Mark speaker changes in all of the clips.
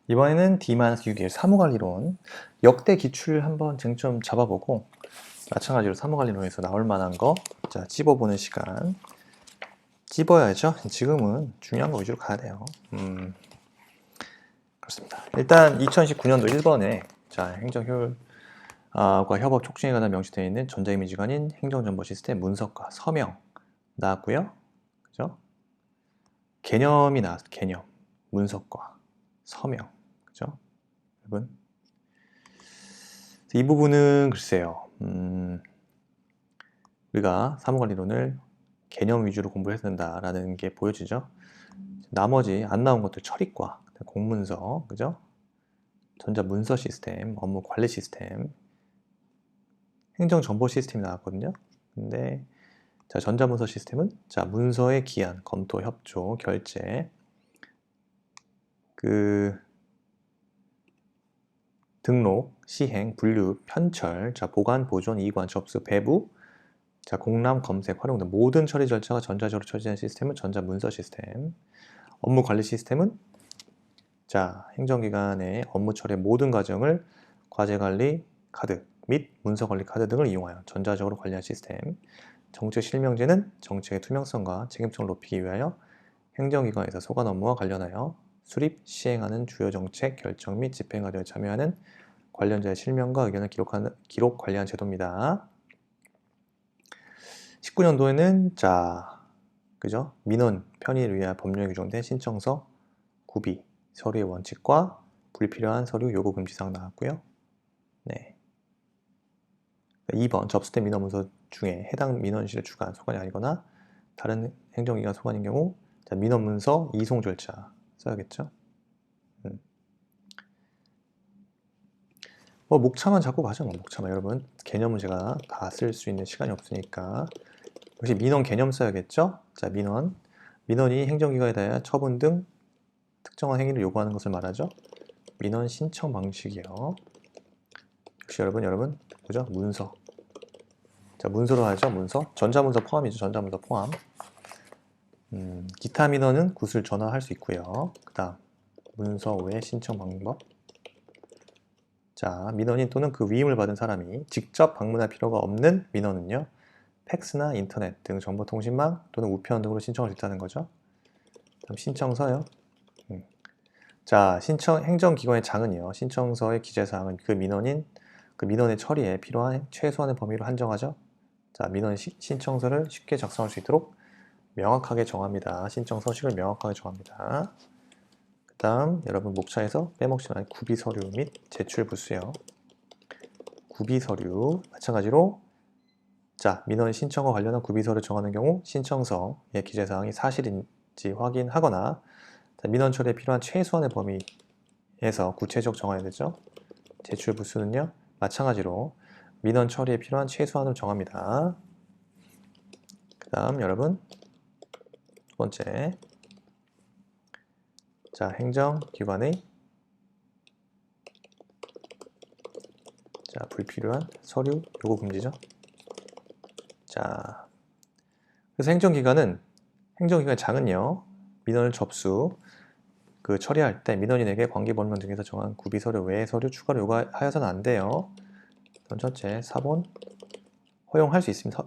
Speaker 1: 이번에는 D-6일 사무관리론 역대 기출 한번 쟁점 잡아보고 마찬가지로 사무관리론에서 나올 만한 거 찝어보는 시간. 찝어야죠. 지금은 중요한 거 위주로 가야 돼요. 그렇습니다. 일단 2019년도 1번에 행정효율과 협업 촉진에 관한 명시되어 있는 전자이미지관인 행정정보 시스템 문서과 서명 나왔고요. 그죠? 개념이 나왔어요. 개념. 문서과 서명. 그죠? 여러분. 이 부분은 글쎄요. 우리가 사무관리론을 개념 위주로 공부해야 된다라는 게 보여지죠. 나머지 안 나온 것들 처리과, 공문서, 그죠? 전자문서 시스템, 업무 관리 시스템, 행정정보 시스템이 나왔거든요. 근데 전자문서 시스템은 문서의 기한, 검토, 협조, 결제, 등록, 시행, 분류, 편철, 보관, 보존, 이관, 접수, 배부, 공람, 검색, 활용 등 모든 처리 절차가 전자적으로 처리되는 시스템은 전자문서 시스템. 업무 관리 시스템은 행정기관의 업무 처리의 모든 과정을 과제관리 카드 및 문서관리 카드 등을 이용하여 전자적으로 관리한 시스템. 정책 실명제는 정책의 투명성과 책임성을 높이기 위하여 행정기관에서 소관 업무와 관련하여 수립, 시행하는 주요 정책 결정 및 집행 과정에 참여하는 관련자의 실명과 의견을 기록 관리한 제도입니다. 19년도에는 그죠? 민원 편의를 위하여 법령에 규정된 신청서, 구비, 서류의 원칙과 불필요한 서류 요구 금지사항 나왔고요. 네. 2번 접수된 민원 문서 중에 해당 민원실의 주관, 소관이 아니거나 다른 행정기관 소관인 경우 민원 문서 이송 절차 써야겠죠. 목차만 잡고 가죠. 목차만 여러분 개념은 제가 다 쓸 수 있는 시간이 없으니까 역시 민원 개념 써야겠죠. 민원이 행정기관에 대하여 처분 등 특정한 행위를 요구하는 것을 말하죠. 민원 신청 방식이요. 역시 여러분 그죠? 문서. 문서로 하죠. 문서. 전자문서 포함이죠. 전자문서 포함. 기타 민원은 구술 전화할 수 있고요. 그 다음 문서 외 신청 방법. 민원인 또는 그 위임을 받은 사람이 직접 방문할 필요가 없는 민원은요. 팩스나 인터넷 등 정보통신망 또는 우편 등으로 신청할 수 있다는 거죠. 다음 신청서요. 행정기관의 장은요. 신청서의 기재사항은 그 민원의 처리에 필요한 최소한의 범위로 한정하죠. 민원 신청서를 쉽게 작성할 수 있도록 명확하게 정합니다. 신청 서식을 명확하게 정합니다. 그 다음 여러분 목차에서 빼먹지 말고 구비서류 및 제출부수요. 구비서류 마찬가지로 민원 신청과 관련한 구비서를 정하는 경우 신청서의 기재사항이 사실인지 확인하거나 민원 처리에 필요한 최소한의 범위에서 구체적 정해야 되죠. 제출부수는요 마찬가지로 민원 처리에 필요한 최소한을 정합니다. 그 다음 여러분 두 번째 행정기관의 불필요한 서류 요구 금지죠. 그래서 행정기관의 장은요 민원을 처리할 때 민원인에게 관계법령 등에서 정한 구비서류 외의 서류 추가로 요구하여서는 안 돼요. 첫째, 사본 허용할 수 있습니다.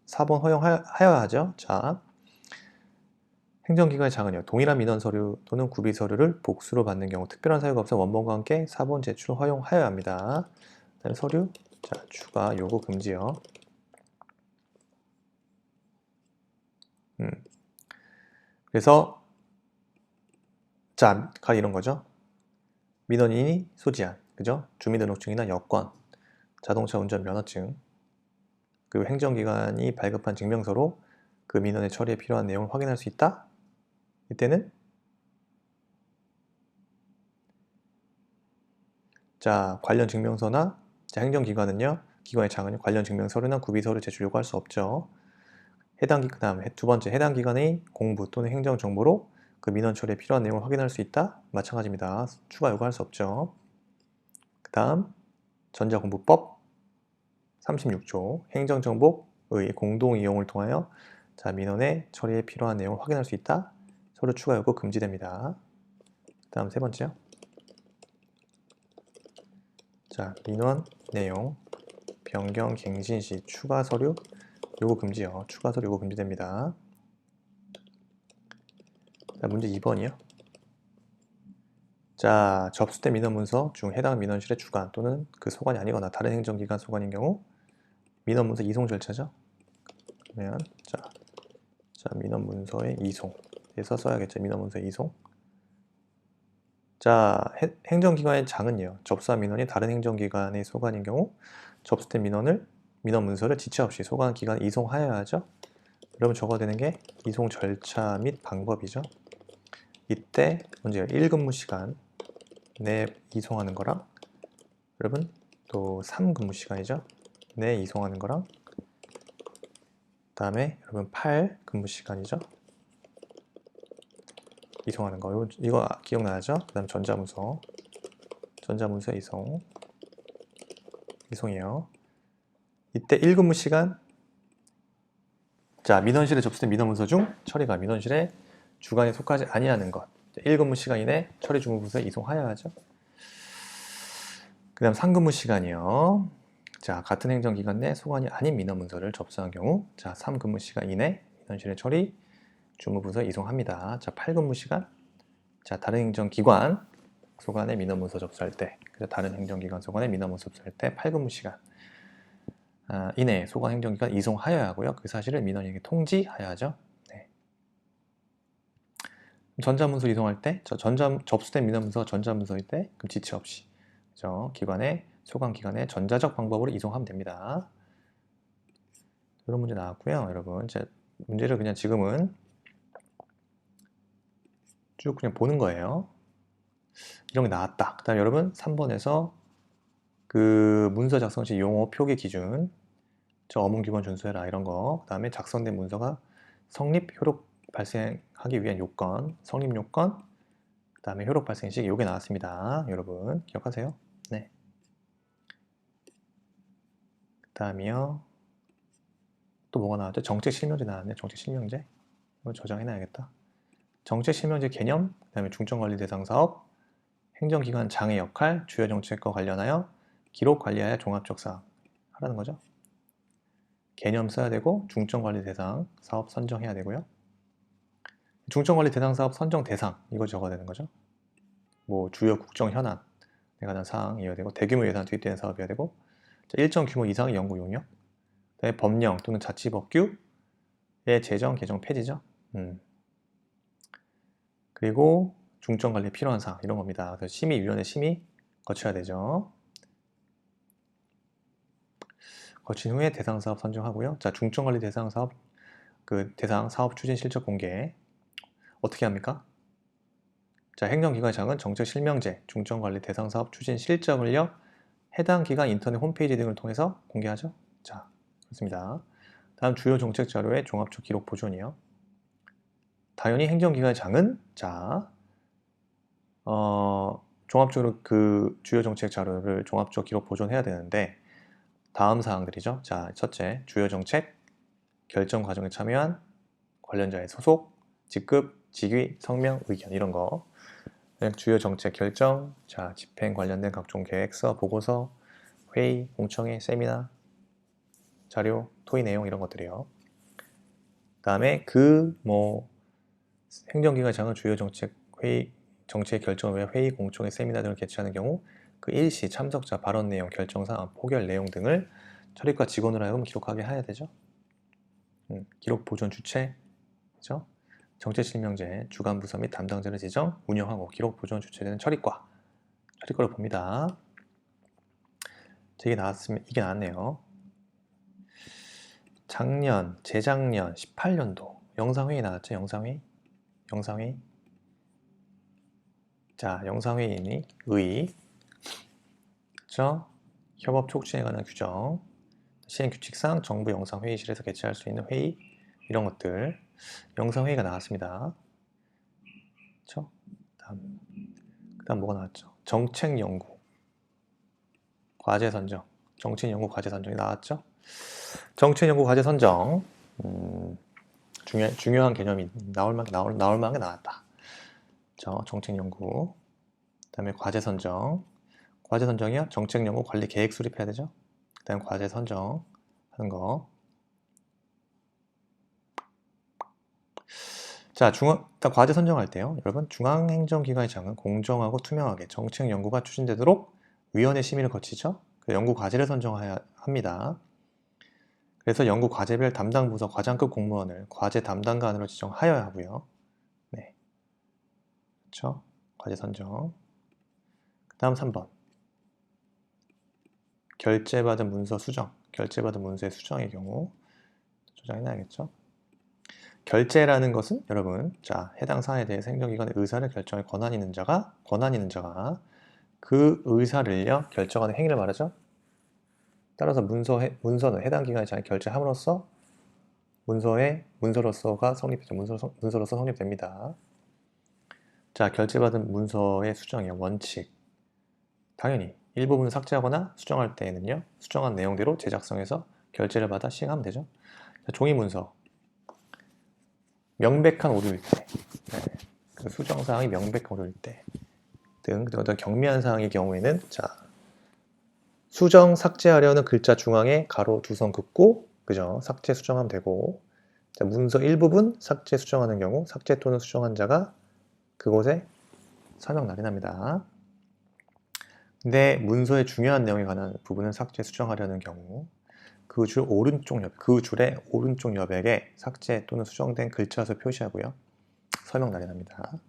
Speaker 1: 사본 허용하여야 하죠. 행정기관의 장은요 동일한 민원 서류 또는 구비 서류를 복수로 받는 경우 특별한 사유가 없어 원본과 함께 사본 제출 허용하여야 합니다. 그다음에 서류 추가 요구 금지요. 그래서 이런 거죠. 민원인이 소지한 그죠? 주민등록증이나 여권, 자동차 운전 면허증, 그리고 행정기관이 발급한 증명서로 그 민원의 처리에 필요한 내용을 확인할 수 있다. 이때는 관련 증명서나 행정기관은요 기관의 장은 관련 증명서류나 구비서류 제출 요구할 수 없죠. 그다음 두 번째 해당 기관의 공부 또는 행정 정보로 그 민원 처리에 필요한 내용을 확인할 수 있다. 마찬가지입니다. 추가 요구할 수 없죠. 그 다음 전자공부법 36조 행정정보의 공동이용을 통하여 민원의 처리에 필요한 내용을 확인할 수 있다. 서류 추가 요구 금지됩니다. 그 다음 세 번째요. 자, 민원 내용 변경 갱신 시 추가 서류 요구 금지요. 추가 서류 요구 금지됩니다. 자, 문제 2번이요. 자, 접수된 민원 문서 중 해당 민원실의 주관 또는 그 소관이 아니거나 다른 행정기관 소관인 경우 민원 문서 이송 절차죠. 그러면 자 민원 문서의 이송에서 써야겠죠. 민원 문서 이송. 자, 행정기관의 장은요. 접수한 민원이 다른 행정기관의 소관인 경우 접수된 민원 문서를 지체 없이 소관 기관에 이송하여야 하죠. 여러분 적어야 되는 게 이송 절차 및 방법이죠. 이때 먼저 1근무 시간 내 이송하는 거랑 여러분 또 3근무 시간이죠. 내 이송하는 거랑 그 다음에 여러분 8근무 시간이죠. 이송하는 거 이거 기억나죠? 그 다음 전자문서 이송이에요. 이때 1근무 시간 자 민원실에 접수된 민원문서 중 처리가 민원실의 주관에 속하지 아니하는 것 1근무 시간 이내 처리 주무부서에 이송하여야 하죠. 그 다음 3근무 시간이요. 자 같은 행정기관 내 소관이 아닌 민원문서를 접수한 경우 자 3근무 시간 이내 민원실의 처리 주무부서에 이송합니다. 자 8근무 시간 자 다른 행정기관 소관의 민원문서 접수할 때 다른 행정기관 소관의 민원문서 접수할 때 8근무 시간 이내 소관 행정기관 이송하여야 하고요. 그 사실을 민원인에게 통지하여야 하죠. 네. 전자문서 이송할 때 접수된 민원문서 전자문서일 때 그럼 지체 없이 그죠? 소관 기관의 전자적 방법으로 이송하면 됩니다. 이런 문제 나왔고요. 여러분 문제를 그냥 지금은 쭉 그냥 보는 거예요. 이런 게 나왔다. 그 다음에 여러분 3번에서 그 문서 작성 시 용어 표기 기준 어문 기본 준수해라 이런 거. 그 다음에 작성된 문서가 성립 효력 발생하기 위한 요건 성립 요건 그 다음에 효력 발생 시기 요게 나왔습니다. 여러분 기억하세요? 네. 그 다음이요. 또 뭐가 나왔죠? 정책 실명제 나왔네. 정책 실명제. 이거 저장해놔야겠다. 정책 실명제 개념, 그 다음에 중점관리 대상 사업, 행정기관 장의 역할, 주요 정책과 관련하여 기록 관리하여 종합적 사항 하라는 거죠. 개념 써야 되고 중점관리 대상 사업 선정해야 되고요. 중점관리 대상 사업 선정 대상 이거 적어야 되는 거죠. 뭐 주요 국정 현안에 관한 사항이어야 되고 대규모 예산 투입되는 사업이어야 되고 일정 규모 이상의 연구 용역, 그다음에 법령 또는 자치법규의 제정 개정 폐지죠. 그리고 중점관리에 필요한 사항 이런 겁니다. 그래서 심의위원회 심의 거쳐야 되죠. 거친 후에 대상 사업 선정하고요. 자, 중점관리 대상 사업 대상 사업 추진 실적 공개 어떻게 합니까? 자, 행정기관장은 정책 실명제, 중점관리 대상 사업 추진 실적을요 해당 기관 인터넷 홈페이지 등을 통해서 공개하죠. 자, 그렇습니다. 다음 주요 정책 자료의 종합적 기록 보존이요. 당연히 행정기관장은 자, 종합적으로 그 주요 정책 자료를 종합적 기록 보존해야 되는데 다음 사항들이죠. 자, 첫째, 주요 정책 결정 과정에 참여한 관련자의 소속, 직급, 직위, 성명, 의견 이런 거. 주요 정책 결정, 자, 집행 관련된 각종 계획서, 보고서, 회의, 공청회, 세미나, 자료, 토의 내용 이런 것들이요. 다음에 행정기관장은 주요 정책 회의, 정책 결정 외 회의, 공청회, 세미나 등을 개최하는 경우 그 일시 참석자 발언 내용, 결정사항, 포결 내용 등을 처리과 직원으로 하여금 기록하게 해야 되죠. 기록 보존 주체, 그죠? 정책 실명제, 주간 부서 및 담당자를 지정, 운영하고 기록 보존 주체되는 처리과를 봅니다. 이게 나왔네요. 재작년 18년도 영상회의 나왔죠? 영상회의. 자, 영상회의니 그렇죠? 협업 촉진에 관한 규정, 시행 규칙상 정부 영상회의실에서 개최할 수 있는 회의 이런 것들 영상회의가 나왔습니다. 그렇죠? 그다음 뭐가 나왔죠? 정책연구 과제 선정, 정책연구 과제 선정이 나왔죠? 정책연구 과제 선정 중요한 개념이 나올 만하게 나왔다. 정책연구, 그다음에 과제 선정, 과제 선정이요? 정책 연구 관리 계획 수립해야 되죠? 그 다음 과제 선정 하는 거. 자, 일단 과제 선정할 때요. 여러분, 중앙행정기관의 장은 공정하고 투명하게 정책 연구가 추진되도록 위원회 심의를 거치죠. 연구 과제를 선정해야 합니다. 그래서 연구 과제별 담당 부서 과장급 공무원을 과제 담당관으로 지정하여야 하고요. 네, 그렇죠. 과제 선정. 그 다음 3번. 결제받은 문서 수정. 결제받은 문서의 수정의 경우 저장해놔야겠죠. 결제라는 것은 여러분, 자, 해당 사안에 대해서 행정기관의 의사를 결정할 권한 있는 자가 그 의사를요 결정하는 행위를 말하죠. 따라서 문서는 해당 기관의 장이 결제함으로써 문서로서가 성립되죠. 문서로서 성립됩니다. 자, 결제받은 문서의 수정이요. 원칙. 당연히 일부분을 삭제하거나 수정할 때에는요. 수정한 내용대로 제작성에서 결제를 받아 시행하면 되죠. 자, 종이 문서. 명백한 오류일 때, 그 수정 사항이 명백한 오류일 때 등 어떤 경미한 사항의 경우에는 자, 수정 삭제하려는 글자 중앙에 가로 두 선 긋고 그죠? 삭제 수정하면 되고 자, 문서 일부분 삭제 수정하는 경우 삭제 또는 수정한 자가 그곳에 서명 날인합니다. 근데 문서의 중요한 내용에 관한 부분을 삭제 수정하려는 경우 그 줄의 오른쪽 여백에 삭제 또는 수정된 글자수 표시하고요. 서명 날인합니다.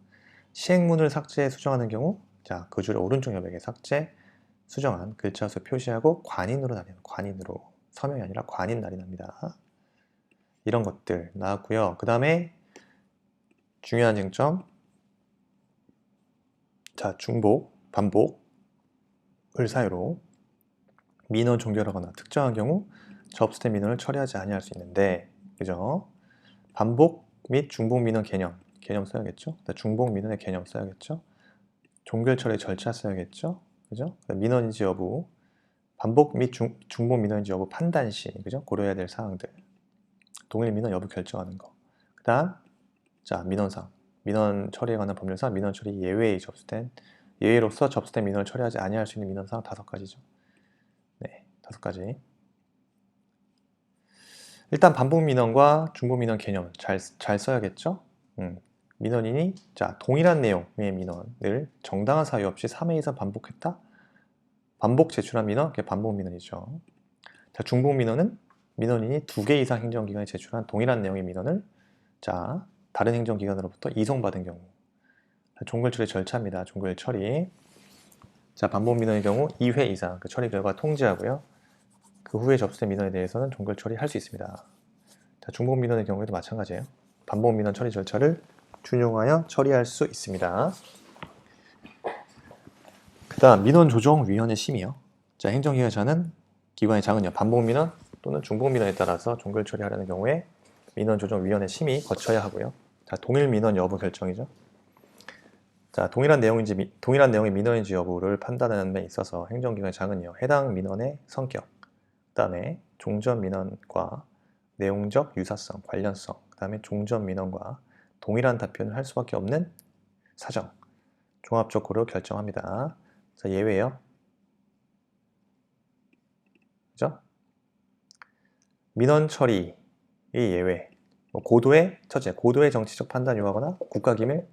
Speaker 1: 시행문을 삭제 수정하는 경우 자, 그 줄의 오른쪽 여백에 삭제 수정한 글자수 표시하고 관인으로 날인합니다. 관인으로. 서명이 아니라 관인 날인합니다. 이런 것들 나왔고요. 그 다음에 중요한 쟁점 자, 중복, 반복을 사유로 민원 종결하거나 특정한 경우 접수된 민원을 처리하지 아니할 수 있는데 그죠? 반복 및 중복 민원 개념 써야겠죠? 중복 민원의 개념 써야겠죠? 종결 처리 절차 써야겠죠? 그죠? 민원인지 여부 반복 및 중복 민원인지 여부 판단 시 그죠? 고려해야 될 사항들 동일 민원 여부 결정하는 거. 그 다음 자, 민원 처리에 관한 법률상 민원 처리 예외로서 접수된 민원을 처리하지 아니할 수 있는 민원사항 5가지죠. 네, 5가지. 일단 반복 민원과 중복 민원 개념 잘 써야겠죠? 민원인이 자, 동일한 내용의 민원을 정당한 사유 없이 3회 이상 반복했다? 반복 제출한 민원, 그게 반복 민원이죠. 자, 중복 민원은 민원인이 2개 이상 행정기관에 제출한 동일한 내용의 민원을 자, 다른 행정기관으로부터 이송받은 경우 종결 처리 절차입니다. 종결 처리. 자, 반복 민원의 경우 2회 이상 그 처리 결과 통지하고요. 그 후에 접수된 민원에 대해서는 종결 처리할 수 있습니다. 자, 중복 민원의 경우에도 마찬가지예요. 반복 민원 처리 절차를 준용하여 처리할 수 있습니다. 그 다음 민원조정위원회 심의요. 자, 행정기관의 장은요. 반복 민원 또는 중복 민원에 따라서 종결 처리하려는 경우에 민원조정위원회 심의 거쳐야 하고요. 자, 동일 민원 여부 결정이죠. 자, 동일한 내용의 민원인지 여부를 판단하는 데 있어서 행정기관의 장은요. 해당 민원의 성격, 그 다음에 종전 민원과 내용적 유사성, 관련성, 그 다음에 종전 민원과 동일한 답변을 할 수밖에 없는 사정, 종합적으로 결정합니다. 자, 예외요. 그죠? 민원 처리의 예외. 고도의 정치적 판단 요하거나 국가기밀,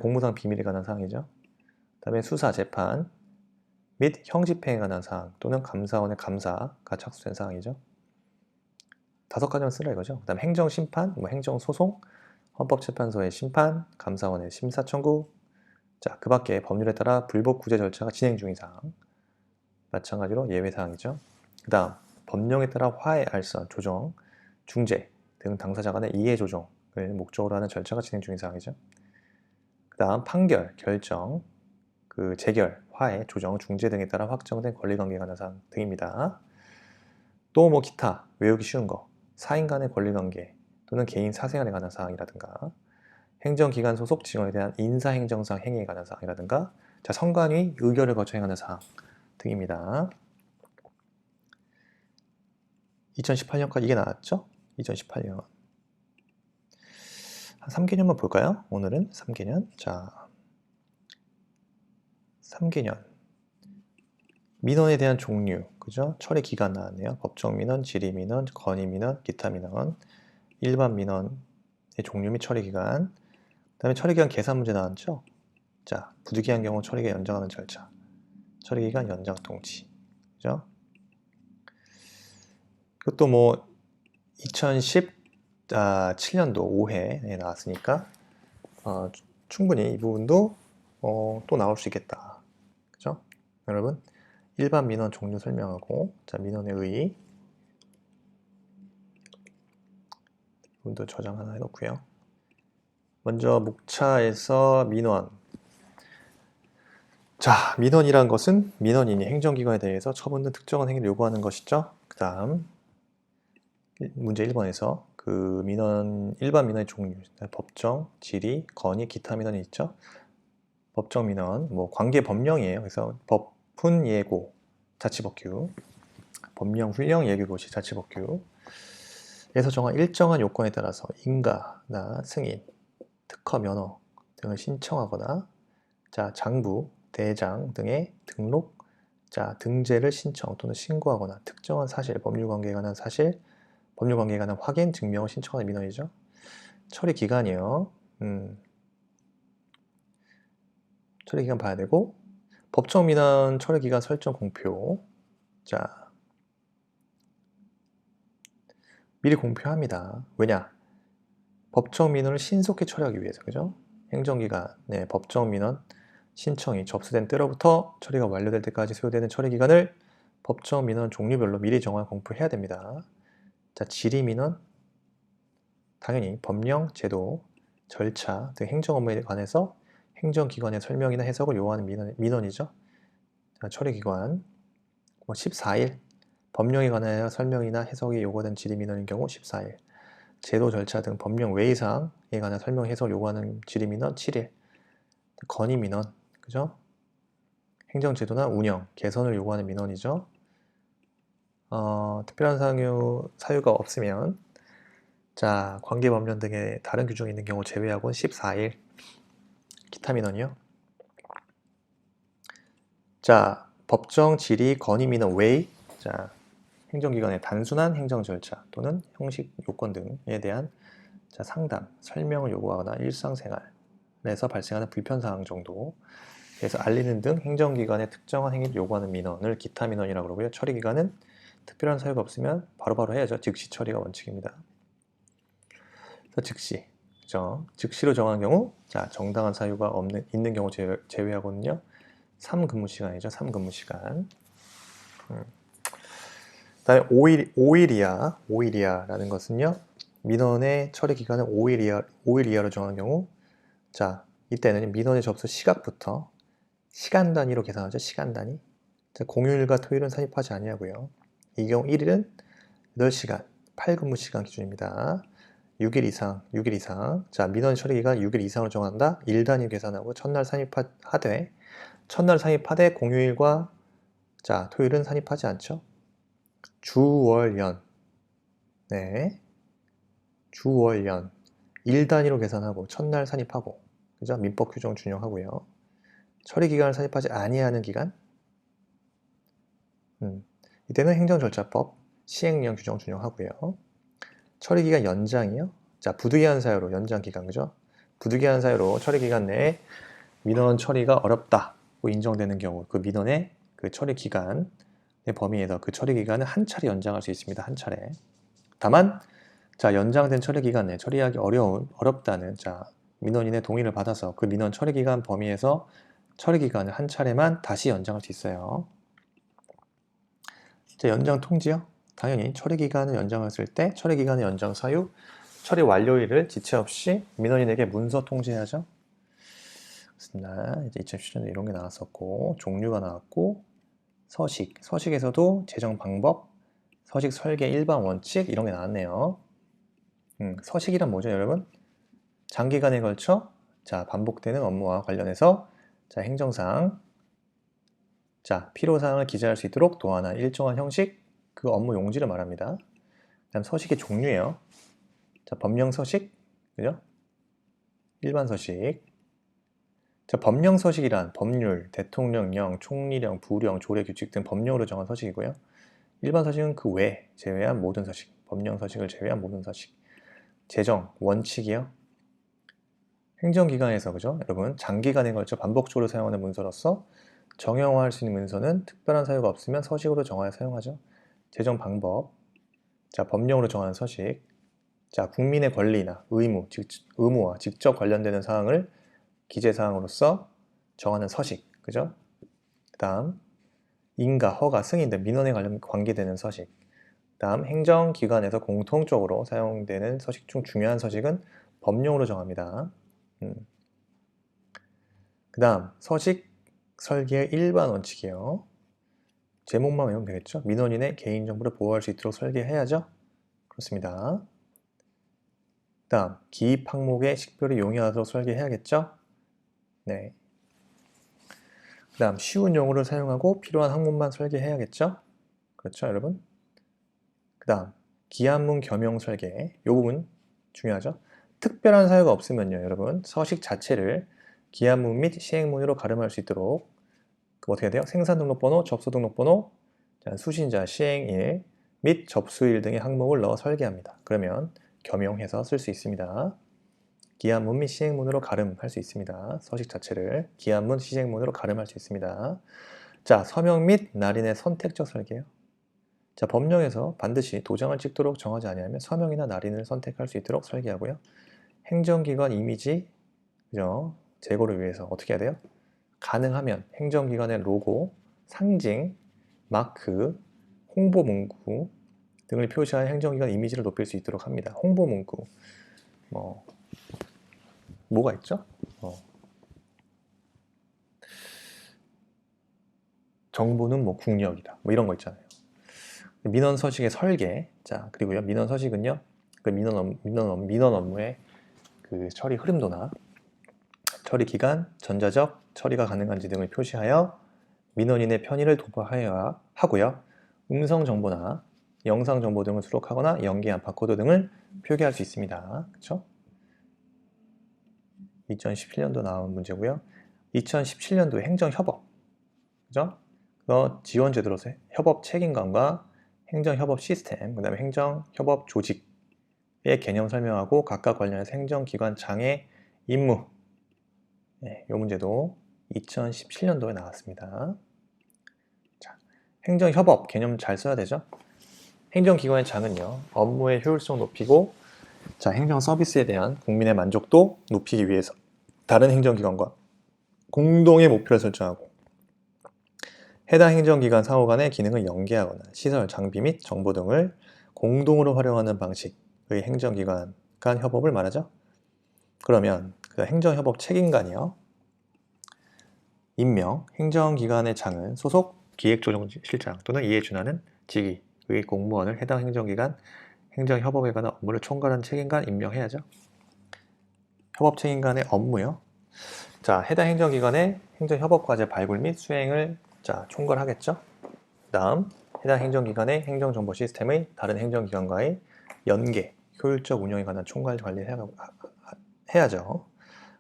Speaker 1: 공무상 비밀에 관한 사항이죠. 그 다음에 수사, 재판 및 형집행에 관한 사항 또는 감사원의 감사가 착수된 사항이죠. 5가지만 쓰라 이거죠. 그 다음 행정심판, 행정소송, 헌법재판소의 심판, 감사원의 심사 청구. 자, 그 밖에 법률에 따라 불복 구제 절차가 진행 중인 사항. 마찬가지로 예외 사항이죠. 그 다음 법령에 따라 화해, 알선, 조정, 중재 등 당사자 간의 이해 조정을 목적으로 하는 절차가 진행 중인 사항이죠. 그 다음 판결, 결정, 재결, 화해, 조정, 중재 등에 따라 확정된 권리관계에 관한 사항 등입니다. 또 기타 외우기 쉬운 거, 사인 간의 권리관계 또는 개인 사생활에 관한 사항이라든가 행정기관 소속 직원에 대한 인사행정상 행위에 관한 사항이라든가 자, 선관위 의결을 거쳐 행하는 사항 등입니다. 2018년까지 이게 나왔죠? 2018년. 한 3개년만 볼까요? 오늘은 3개년. 자, 3개년. 민원에 대한 종류, 그죠? 처리 기간 나왔네요. 법정 민원, 질의 민원, 건의 민원, 기타 민원, 일반 민원의 종류 및 처리 기간. 그다음에 처리 기간 계산 문제 나왔죠? 자, 부득이한 경우 처리가 연장하는 절차. 처리 기간 연장 통지. 그죠? 그것도 뭐 2017년도 5회에 나왔으니까 충분히 이 부분도 또 나올 수 있겠다. 그죠? 여러분, 일반 민원 종류 설명하고, 자, 민원의 의의. 부분도 저장 하나 해놓고요. 먼저 목차에서 민원. 자, 민원이란 것은 민원인이 행정기관에 대해서 처분 등 특정한 행위를 요구하는 것이죠. 그 다음 문제 1번에서 그 민원, 일반 민원의 종류, 법정, 질의, 건의, 기타 민원이 있죠. 법정 민원, 뭐 관계 법령이에요. 그래서 법훈 예고, 자치법규, 법령 훈령 예규고시, 자치법규. 에서 정한 일정한 요건에 따라서 인가나 승인, 특허 면허 등을 신청하거나, 자, 장부, 대장 등의 등록, 자, 등재를 신청 또는 신고하거나 특정한 사실, 법률관계에 관한 사실, 법률관계에 관한 확인, 증명을 신청하는 민원이죠. 처리 기간이요. 처리 기간 봐야 되고, 법정 민원 처리 기간 설정 공표. 자, 미리 공표합니다. 왜냐? 법정 민원을 신속히 처리하기 위해서, 그죠? 행정기간, 네, 법정 민원 신청이 접수된 때로부터 처리가 완료될 때까지 소요되는 처리 기간을 법정 민원 종류별로 미리 정한 공표해야 됩니다. 자, 질의 민원, 당연히 법령, 제도, 절차 등 행정 업무에 관해서 행정기관의 설명이나 해석을 요구하는 민원이죠. 자, 처리 기간, 뭐 14일, 법령에 관하여 설명이나 해석이 요구된 질의 민원인 경우 14일, 제도 절차 등 법령 외의 사항에 관한 설명 해석을 요구하는 질의 민원 7일, 건의 민원, 그죠? 행정제도나 운영, 개선을 요구하는 민원이죠. 특별한 사유가 없으면, 자, 관계법령 등의 다른 규정이 있는 경우 제외하고는 14일, 기타 민원이요. 자, 법정, 질의, 건의 민원 외의, 자, 행정기관의 단순한 행정 절차 또는 형식 요건 등에 대한, 자, 상담, 설명을 요구하거나 일상생활에서 발생하는 불편사항 정도, 그래서 알리는 등 행정기관의 특정한 행위를 요구하는 민원을 기타 민원이라고 그러고요. 처리기간은 특별한 사유가 없으면 바로바로 해야죠. 즉시 처리가 원칙입니다. 그래서 즉시, 그죠? 즉시로 정한 경우, 자, 정당한 사유가 있는 경우 제외하고는요. 3근무시간이죠. 3근무시간. 그다음에 5일 이하라는 것은요. 민원의 처리 기간을 5일 이하로 정한 경우, 자, 이때는 민원의 접수 시각부터 시간 단위로 계산하죠. 시간 단위. 자, 공휴일과 토요일은 산입하지 아니하고요. 이 경우 1일은 8시간, 8근무시간 기준입니다. 6일 이상. 자, 민원 처리 기간 6일 이상으로 정한다. 1단위 계산하고 첫날 산입하되, 공휴일과, 자, 토요일은 산입하지 않죠. 주월연. 네. 주월연. 1단위로 계산하고 첫날 산입하고, 그죠? 민법 규정 준용하고요. 처리 기간을 산입하지 아니하는 기간. 이때는 행정절차법 시행령 규정 준용하고요. 처리 기간 연장이요. 자, 부득이한 사유로 연장 기간, 그죠? 부득이한 사유로 처리 기간 내에 민원 처리가 어렵다고 인정되는 경우, 그 민원의 그 처리 기간의 범위에서 그 처리 기간을 한 차례 연장할 수 있습니다. 한 차례. 다만, 자, 연장된 처리 기간 내에 처리하기 어렵다는, 자, 민원인의 동의를 받아서 그 민원 처리 기간 범위에서 처리 기간을 한 차례만 다시 연장할 수 있어요. 자, 연장 통지요. 당연히 처리 기간을 연장했을 때 처리 기간의 연장 사유, 처리 완료일을 지체 없이 민원인에게 문서 통지해야죠. 그렇습니다. 이제 2017년에 이런 게 나왔었고, 종류가 나왔고, 서식에서도 재정 방법, 서식 설계 일반 원칙 이런 게 나왔네요. 서식이란 뭐죠, 여러분? 장기간에 걸쳐, 자, 반복되는 업무와 관련해서, 자, 행정사항, 자, 필요사항을 기재할 수 있도록 도안한 일정한 형식, 그 업무 용지를 말합니다. 다음 서식의 종류예요. 자, 법령 서식, 그죠? 일반 서식, 자, 법령 서식이란 법률, 대통령령, 총리령, 부령, 조례, 규칙 등 법령으로 정한 서식이고요. 일반 서식은 그 외, 제외한 모든 서식, 법령 서식을 제외한 모든 서식. 제정, 원칙이요. 행정기관에서, 그죠? 여러분, 장기간에 걸쳐 반복적으로 사용하는 문서로서 정형화할 수 있는 문서는 특별한 사유가 없으면 서식으로 정하여 사용하죠. 제정 방법. 자, 법령으로 정하는 서식. 자, 국민의 권리나 의무와 직접 관련되는 사항을 기재사항으로서 정하는 서식. 그죠? 그 다음, 인가, 허가, 승인 등 민원에 관계되는 서식. 그 다음, 행정기관에서 공통적으로 사용되는 서식 중 중요한 서식은 법령으로 정합니다. 그 다음, 서식 설계의 일반 원칙이요. 제목만 외우면 되겠죠? 민원인의 개인정보를 보호할 수 있도록 설계해야죠? 그렇습니다. 그 다음, 기입 항목에 식별이 용이하도록 설계해야겠죠? 네. 그 다음, 쉬운 용어를 사용하고 필요한 항목만 설계해야겠죠? 그렇죠, 여러분? 그 다음, 기한문 겸용 설계. 이 부분 중요하죠? 특별한 사유가 없으면요, 여러분, 서식 자체를 기한문 및 시행문으로 가름할 수 있도록 어떻게 돼요? 생산등록번호, 접수등록번호, 수신자, 시행일 및 접수일 등의 항목을 넣어 설계합니다. 그러면 겸용해서 쓸 수 있습니다. 기한문 및 시행문으로 가름할 수 있습니다. 서식 자체를 기한문, 시행문으로 가름할 수 있습니다. 자, 서명 및 날인의 선택적 설계요. 자, 법령에서 반드시 도장을 찍도록 정하지 아니하면 서명이나 날인을 선택할 수 있도록 설계하고요. 행정기관 이미지, 그죠? 제거를 위해서 어떻게 해야 돼요? 가능하면 행정기관의 로고, 상징, 마크, 홍보문구 등을 표시한 행정기관 이미지를 높일 수 있도록 합니다. 홍보문구, 뭐가 있죠? 정부는 뭐 국력이다, 뭐 이런 거 있잖아요. 민원 서식의 설계, 자, 그리고요, 민원 서식은요, 그 민원 업무의 그 처리 흐름도나 처리 기간, 전자적 처리가 가능한지 등을 표시하여 민원인의 편의를 도모하여야 하고요. 음성 정보나 영상 정보 등을 수록하거나 연계한 바코드 등을 표기할 수 있습니다. 그렇죠? 2017년도 나온 문제고요. 2017년도 행정협업, 그죠? 지원 제도로서 협업 책임감과 행정협업 시스템, 그 다음에 행정협업 조직의 개념 설명하고 각각 관련해서 행정기관 장의 임무, 네, 이 문제도 2017년도에 나왔습니다. 자, 행정협업 개념 잘 써야 되죠? 행정기관의 장은요, 업무의 효율성 높이고, 자, 행정 서비스에 대한 국민의 만족도 높이기 위해서 다른 행정기관과 공동의 목표를 설정하고 해당 행정기관 상호 간의 기능을 연계하거나 시설, 장비 및 정보 등을 공동으로 활용하는 방식의 행정기관 간 협업을 말하죠. 그러면 그 행정협업 책임관이요. 임명, 행정기관의 장은 소속 기획조정실장 또는 이에 준하는 직위의 공무원을 해당 행정기관 행정협업에 관한 업무를 총괄하는 책임관 임명해야죠. 협업 책임관의 업무요. 자, 해당 행정기관의 행정협업과제 발굴 및 수행을 총괄하겠죠. 그 다음, 해당 행정기관의 행정정보 시스템의 다른 행정기관과의 연계, 효율적 운영에 관한 총괄 관리해야죠.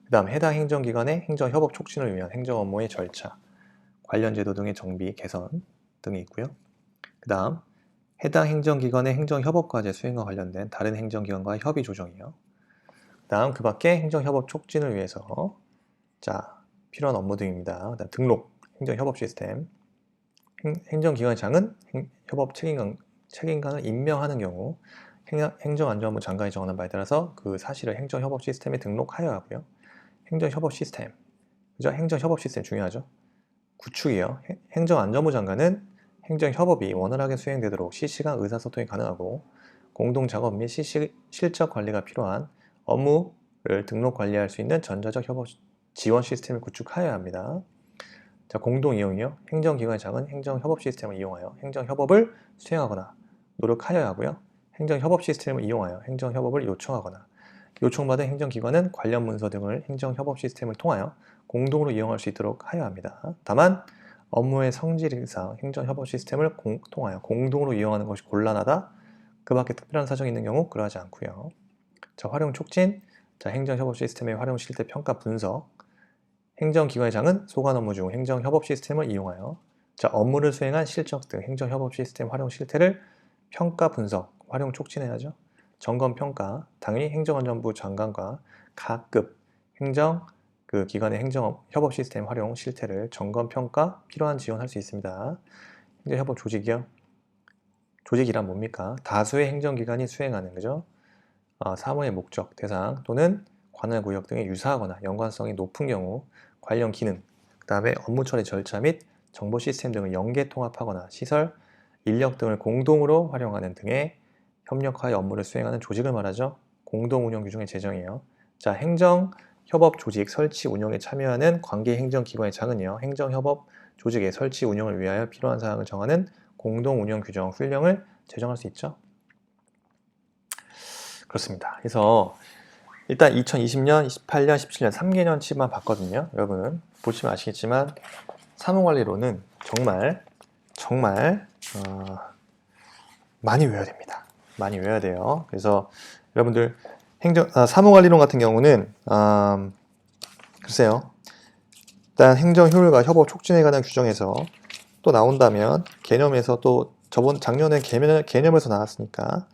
Speaker 1: 그 다음, 해당 행정기관의 행정협업 촉진을 위한 행정 업무의 절차, 관련 제도 등의 정비, 개선 등이 있고요. 그 다음, 해당 행정기관의 행정협업과제 수행과 관련된 다른 행정기관과의 협의 조정이요. 그 다음, 그 밖에 행정협업 촉진을 위해서 필요한 업무 등입니다. 그다음 등록, 행정협업 시스템, 행정기관장은 협업 책임관을 임명하는 경우 행정안전부 장관이 정하는 바에 따라서 그 사실을 행정협업 시스템에 등록하여야 하고요. 행정협업 시스템, 그죠? 행정협업 시스템 중요하죠. 구축이요. 행정안전부 장관은 행정협업이 원활하게 수행되도록 실시간 의사소통이 가능하고 공동작업 및 실적 관리가 필요한 업무를 등록 관리할 수 있는 전자적 협업 지원 시스템을 구축하여야 합니다. 자, 공동이용이요. 행정기관장은 행정협업 시스템을 이용하여 행정협업을 수행하거나 노력하여야 하고요. 행정협업 시스템을 이용하여 행정협업을 요청하거나 요청받은 행정기관은 관련 문서 등을 행정협업 시스템을 통하여 공동으로 이용할 수 있도록 하여야 합니다. 다만 업무의 성질상 행정협업 시스템을 통하여 공동으로 이용하는 것이 곤란하다. 그 밖에 특별한 사정이 있는 경우 그러하지 않고요. 자, 활용 촉진, 자, 행정협업 시스템의 활용 실태 평가 분석, 행정기관의 장은 소관 업무 중 행정협업 시스템을 이용하여 자, 업무를 수행한 실적 등 행정협업 시스템 활용 실태를 평가 분석, 활용 촉진해야죠. 점검 평가, 당연히 행정안전부 장관과 각급 행정 기관의 행정협업 시스템 활용 실태를 점검 평가 필요한 지원할 수 있습니다. 행정협업 조직이요. 조직이란 뭡니까? 다수의 행정기관이 수행하는 거죠. 사무의 목적, 대상 또는 관할 구역 등에 유사하거나 연관성이 높은 경우 관련 기능, 그 다음에 업무 처리 절차 및 정보 시스템 등을 연계 통합하거나 시설, 인력 등을 공동으로 활용하는 등의 협력하여 업무를 수행하는 조직을 말하죠. 공동운영 규정의 제정이에요. 자, 행정협업 조직 설치 운영에 참여하는 관계 행정기관의 장은요. 행정협업 조직의 설치 운영을 위하여 필요한 사항을 정하는 공동운영 규정 훈령을 제정할 수 있죠. 그렇습니다. 그래서 일단 2020년, 28년, 17년 3개년치만 봤거든요. 여러분 보시면 아시겠지만 사무관리로는 정말 많이 외워야 됩니다. 많이 외워야 돼요. 그래서 여러분들 사무관리론 같은 경우는 글쎄요. 일단 행정효율과 협업 촉진에 관한 규정에서 또 나온다면 개념에서 또 작년에 개념에서 나왔으니까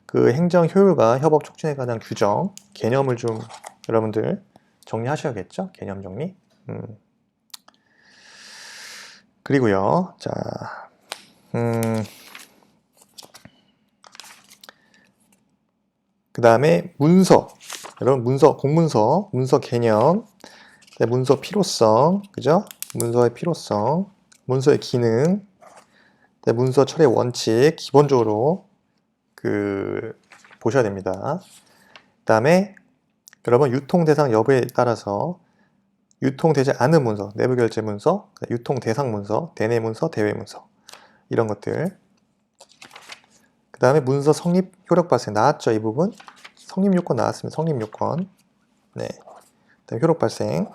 Speaker 1: 그 행정효율과 협업 촉진에 관한 규정, 개념을 좀 여러분들 정리하셔야겠죠? 개념 정리. 그리고요, 자, 그 다음에 문서. 여러분, 공문서 개념, 문서 필요성, 그죠? 문서의 필요성, 문서의 기능, 문서 처리 원칙, 기본적으로 보셔야 됩니다. 그 다음에 여러분 유통 대상 여부에 따라서 유통되지 않은 문서, 내부 결제 문서, 유통 대상 문서, 대내 문서, 대외 문서 이런 것들. 그 다음에 문서 성립 효력 발생 나왔죠, 이 부분. 성립 요건 나왔으면 성립 요건. 네. 그다음에 효력 발생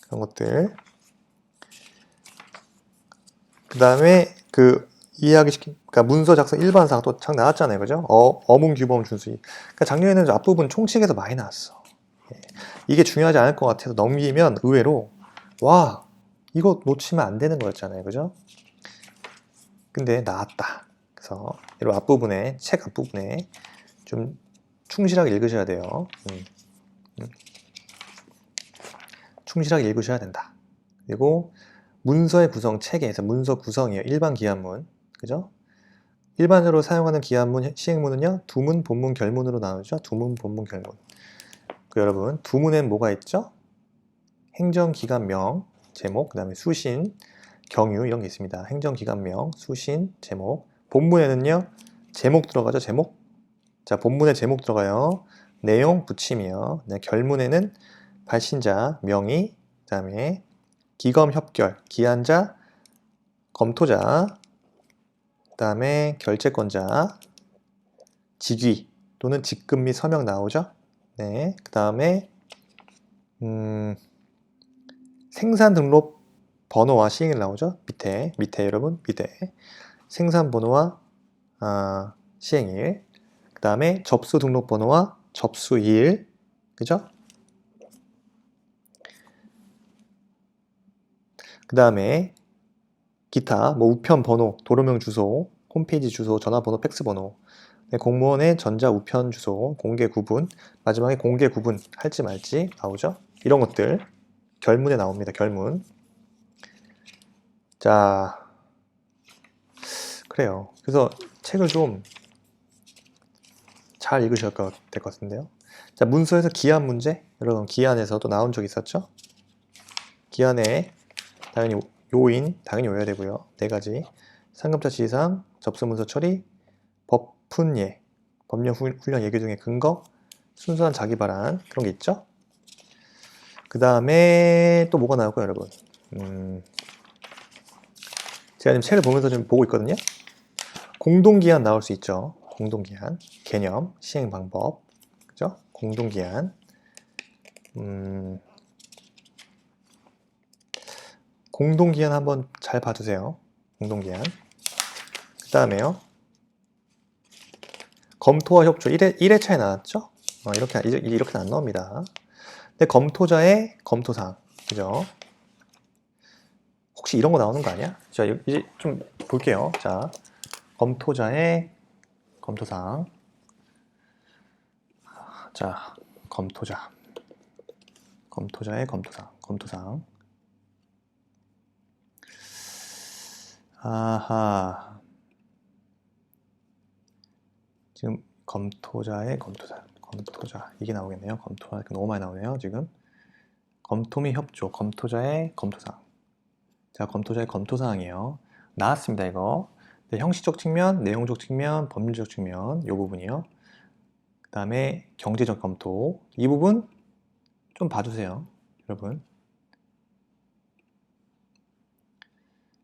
Speaker 1: 그런 것들. 그 다음에 그러니까 문서 작성 일반사항 또 장 나왔잖아요, 그죠? 어문 규범 준수기. 그러니까 작년에는 앞부분 총칙에서 많이 나왔어. 이게 중요하지 않을 것 같아서 넘기면 의외로 와 이거 놓치면 안 되는 거였잖아요, 그죠? 근데 나왔다. 그래서 여러분 앞부분에 책 앞부분에 좀 충실하게 읽으셔야 돼요. 충실하게 읽으셔야 된다. 그리고 문서의 구성 체계에서 문서 구성이에요. 일반 기한문, 그죠? 일반적으로 사용하는 기한문 시행문은요, 두문, 본문, 결문으로 나누죠. 두문, 본문, 결문. 여러분 두문엔 뭐가 있죠? 행정기관명, 제목, 그 다음에 수신, 경유 이런 게 있습니다. 행정기관명, 수신, 제목. 본문에는요, 제목 들어가죠. 제목. 자, 본문에 제목 들어가요. 내용 붙임이요. 네, 결문에는 발신자, 명의, 그 다음에 기검 협결, 기한자, 검토자, 그 다음에 결재권자, 직위 또는 직급 및 서명 나오죠. 네, 그 다음에 생산 등록 번호와 시행일 나오죠. 밑에 여러분 밑에 생산 번호와 시행일. 그 다음에 접수 등록 번호와 접수일, 그죠? 그 다음에 기타 우편 번호, 도로명 주소, 홈페이지 주소, 전화번호, 팩스 번호. 네, 공무원의 전자 우편 주소, 공개 구분, 마지막에 공개 구분 할지 말지 나오죠. 이런 것들 결문에 나옵니다. 결문. 자, 그래요. 그래서 책을 좀 잘 읽으셔야 될 것 같은데요. 자, 문서에서 기한 문제. 여러분 기한에서도 나온 적 있었죠. 기한에 당연히 요인 당연히 외워야 되고요. 4가지. 상급자 지시사항, 접수문서 처리, 법훈예, 법령 훈련 예규 등의 근거, 순수한 자기 발언 그런 게 있죠. 그 다음에 또 뭐가 나올까요, 여러분? 제가 지금 책을 보면서 좀 보고 있거든요. 공동기한 나올 수 있죠. 공동기한, 개념, 시행 방법, 그죠? 공동기한. 공동기한 한번 잘 봐주세요. 공동기한. 그 다음에요. 검토와 협조 1회차에 나왔죠? 이렇게는 안 나옵니다. 근데 검토자의 검토사항. 그죠? 혹시 이런 거 나오는 거 아니야? 자, 이제 좀 볼게요. 자, 검토자의 검토사항. 자, 검토자의 검토사항. 아하. 지금 검토자의 검토자 이게 나오겠네요. 검토가 너무 많이 나오네요. 지금 검토 및 협조, 검토자의 검토사항. 자, 검토자의 검토사항이에요. 나왔습니다, 이거. 네, 형식적 측면, 내용적 측면, 법률적 측면, 이 부분이요. 그 다음에 경제적 검토. 이 부분 좀 봐주세요, 여러분.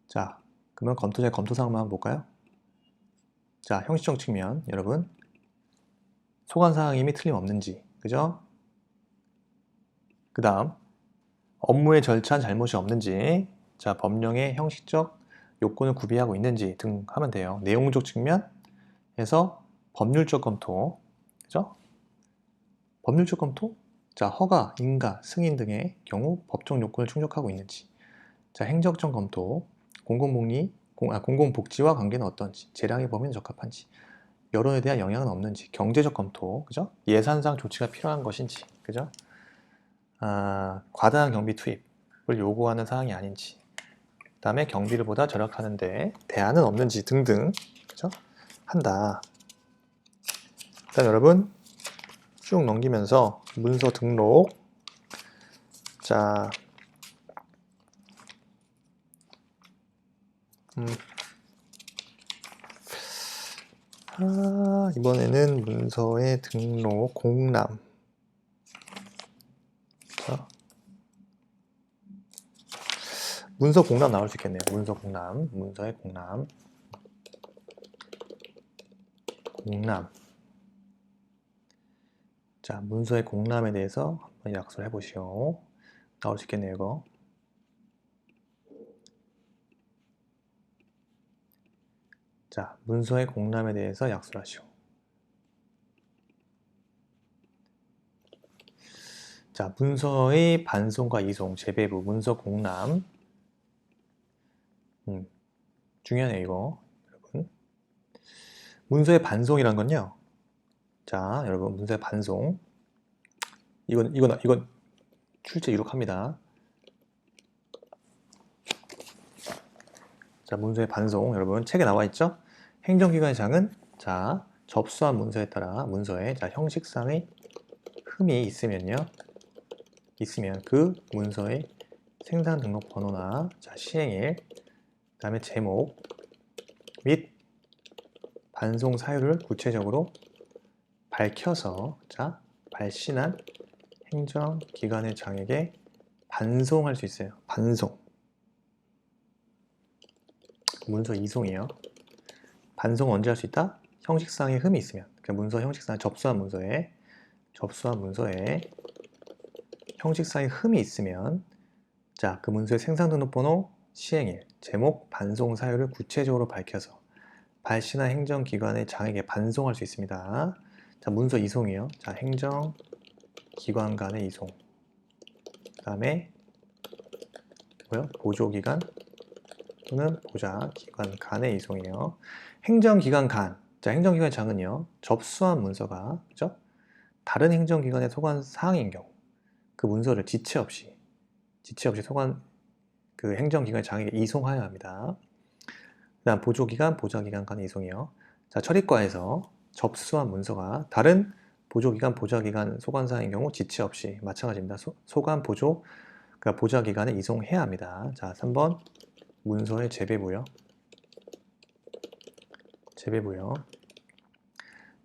Speaker 1: 자, 그러면 검토자의 검토사항만 한번 볼까요? 자, 형식적 측면, 여러분. 소관사항임이 틀림없는지, 그죠? 그 다음, 업무의 절차는 잘못이 없는지, 자, 법령의 형식적 요건을 구비하고 있는지 등 하면 돼요. 내용적 측면에서 법률적 검토, 그죠? 법률적 검토? 자, 허가, 인가, 승인 등의 경우 법적 요건을 충족하고 있는지. 자, 행정적 검토, 공공복지와 관계는 어떤지, 재량의 범위는 적합한지, 여론에 대한 영향은 없는지. 경제적 검토, 그죠? 예산상 조치가 필요한 것인지, 그죠? 과다한 경비 투입을 요구하는 사항이 아닌지, 그 다음에 경비를 보다 절약하는데 대안은 없는지 등등, 그죠? 한다. 일단 여러분 쭉 넘기면서 문서 등록. 자, 이번에는 문서의 등록 공람. 자, 문서 공람 나올 수 있겠네요. 문서 공람, 문서의 공람. 자, 문서의 공람에 대해서 한번 약속을 해보시오. 나올 수 있겠네요, 이거. 자, 문서의 공람에 대해서 약속을 하시오. 자, 문서의 반송과 이송, 재배부, 문서 공람. 중요하네요, 이거. 여러분. 문서의 반송이란 건요. 자, 여러분, 문서의 반송. 이건 출제 유력합니다. 자, 문서의 반송. 여러분, 책에 나와 있죠? 행정기관의 장은, 자, 접수한 문서에 따라 문서에, 자, 형식상의 흠이 있으면 그 문서의 생산 등록 번호나, 자, 시행일, 그 다음에 제목 및 반송 사유를 구체적으로 밝혀서, 자, 발신한 행정기관의 장에게 반송할 수 있어요. 반송. 문서 이송이요. 반송 언제 할 수 있다? 형식상의 흠이 있으면. 그러니까 문서 형식상 접수한 문서에 형식상의 흠이 있으면, 자, 그 문서의 생산등록번호, 시행일, 제목, 반송 사유를 구체적으로 밝혀서 발신한 행정기관의 장에게 반송할 수 있습니다. 자, 문서 이송이요. 자, 행정기관 간의 이송. 그 다음에 뭐요? 보조기관 또는 보좌기관 간의 이송이에요. 행정기관 간. 자, 행정기관 장은요. 접수한 문서가, 그죠? 다른 행정기관의 소관 사항인 경우 그 문서를 지체 없이 소관 그 행정기관의 장에게 이송하여야 합니다. 그 다음 보조기관, 보좌기관 간의 이송이요. 자, 처리과에서 접수한 문서가 다른 보조기관, 보좌기관 소관사항인 경우 지체 없이 마찬가지입니다. 소관, 보조, 그러니까 보좌기관에 이송해야 합니다. 자, 3번 문서의 재배부요.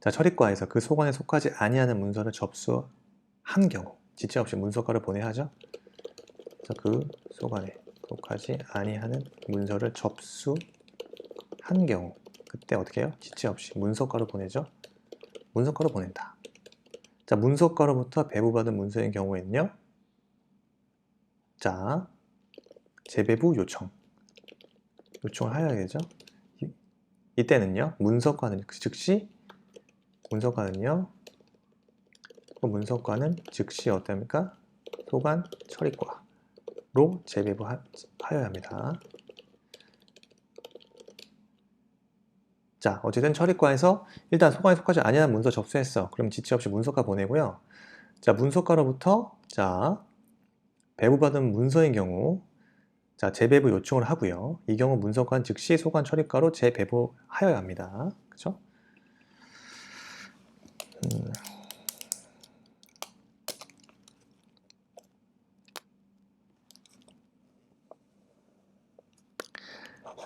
Speaker 1: 자, 처리과에서 그 소관에 속하지 아니하는 문서를 접수한 경우 지체 없이 문서과를 보내야 하죠. 자, 그 소관에 속하지 아니하는 문서를 접수한 경우 그때 어떻게 해요? 지체 없이 문서과로 보내죠. 문서과로 보낸다. 자, 문서과로부터 배부받은 문서인 경우에는요. 자, 재배부 요청을 하여야 되죠. 이때는요. 문서과는 즉시 어떻습니까? 소관 처리과. 재배부하여야 합니다. 자, 어쨌든 처리과에서 일단 소관에 속하지 아니하는 문서 접수했어. 그럼 지체 없이 문서과 보내고요. 자, 문서과로부터 자, 배부받은 문서인 경우 자, 재배부 요청을 하고요. 이 경우 문서과는 즉시 소관 처리과로 재배부하여야 합니다. 그렇죠?